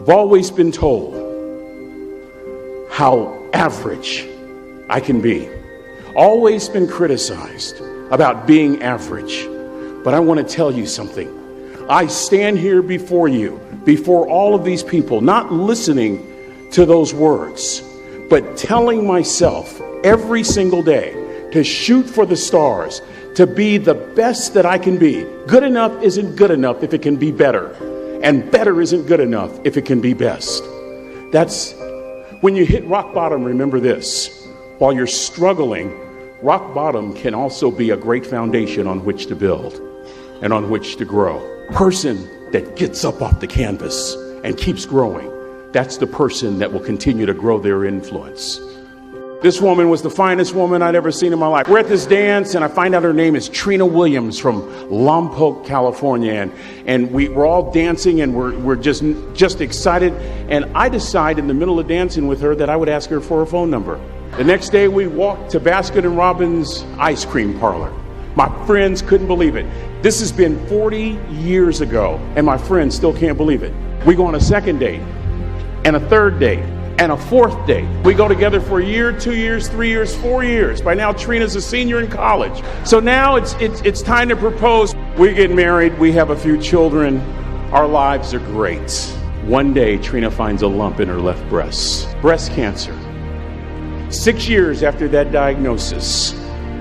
I've always been told how average I can be. Always been criticized about being average. But I want to tell you something. I stand here before you, before all of these people, not listening to those words, but telling myself every single day to shoot for the stars, to be the best that I can be. Good enough isn't good enough if it can be better. And better isn't good enough if it can be best. That's when you hit rock bottom, remember this. While you're struggling, rock bottom can also be a great foundation on which to build and on which to grow. Person that gets up off the canvas and keeps growing, that's the person that will continue to grow their influence. This woman was the finest woman I'd ever seen in my life. We're at this dance, and I find out her name is Trina Williams from Lompoc, California. And we're all dancing, and we're just excited. And I decide in the middle of dancing with her that I would ask her for her phone number. The next day, we walked to Baskin & Robbins ice cream parlor. My friends couldn't believe it. This has been 40 years ago, and my friends still can't believe it. We go on a second date, and a third date, and a fourth date. We go together for a year, 2 years, 3 years, 4 years. By now, Trina's a senior in college. So now it's time to propose. We get married. We have a few children. Our lives are great. One day, Trina finds a lump in her left breast. Breast cancer. 6 years after that diagnosis,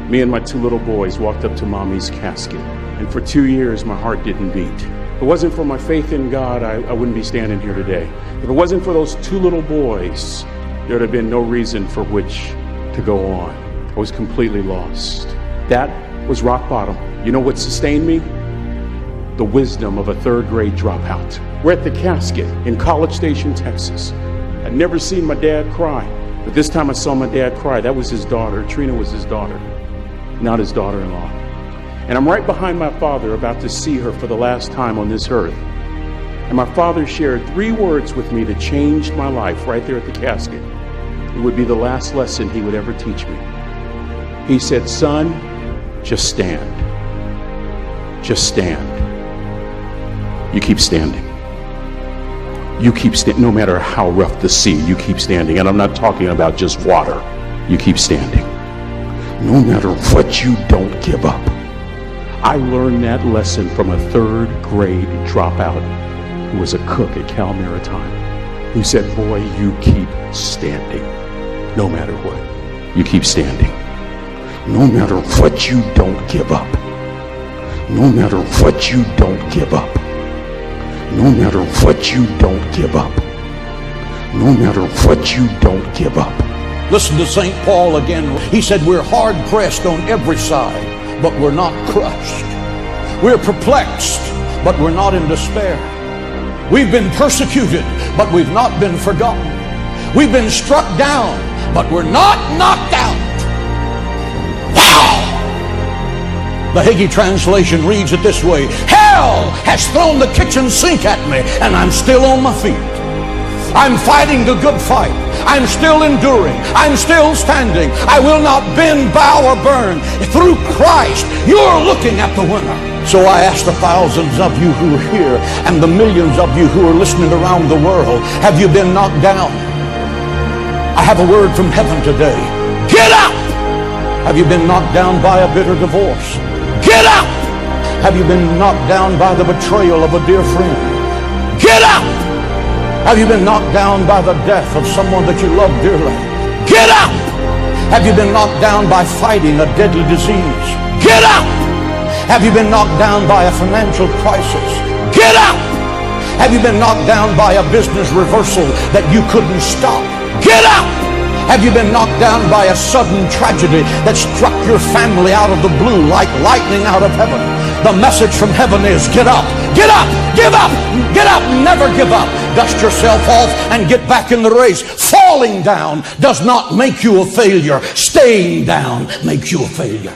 me and my 2 little boys walked up to Mommy's casket. And for 2 years, my heart didn't beat. If it wasn't for my faith in God, I wouldn't be standing here today. If it wasn't for those 2 little boys, there would have been no reason for which to go on. I was completely lost. That was rock bottom. You know what sustained me? The wisdom of a 3rd grade dropout. We're at the casket in College Station, Texas. I'd never seen my dad cry, but this time I saw my dad cry. That was his daughter. Trina was his daughter, not his daughter-in-law. And I'm right behind my father, about to see her for the last time on this earth. And my father shared 3 words with me that changed my life right there at the casket. It would be the last lesson he would ever teach me. He said, "Son, just stand. Just stand. You keep standing. You keep standing. No matter how rough the sea, you keep standing." And I'm not talking about just water. You keep standing. No matter what, you don't give up. I learned that lesson from a 3rd grade dropout who was a cook at Cal Maritime, who said, "Boy, you keep standing. No matter what, you keep standing. No matter what, you don't give up. No matter what, you don't give up. No matter what, you don't give up. No matter what, you don't give up." Listen to St. Paul again. He said, "We're hard pressed on every side, but we're not crushed. We're perplexed, but we're not in despair. We've been persecuted, but we've not been forgotten. We've been struck down, but we're not knocked out." Wow! The Hagee translation reads it this way: "Hell has thrown the kitchen sink at me, and I'm still on my feet. I'm fighting the good fight. I'm still enduring. I'm still standing. I will not bend, bow, or burn. Through Christ, you're looking at the winner." So I ask the thousands of you who are here and the millions of you who are listening around the world, have you been knocked down? I have a word from heaven today. Get up! Have you been knocked down by a bitter divorce? Get up! Have you been knocked down by the betrayal of a dear friend? Get up! Have you been knocked down by the death of someone that you love dearly? Get up! Have you been knocked down by fighting a deadly disease? Get up! Have you been knocked down by a financial crisis? Get up! Have you been knocked down by a business reversal that you couldn't stop? Get up! Have you been knocked down by a sudden tragedy that struck your family out of the blue like lightning out of heaven? The message from heaven is, get up, get up, give up, get up, never give up. Dust yourself off and get back in the race. Falling down does not make you a failure. Staying down makes you a failure.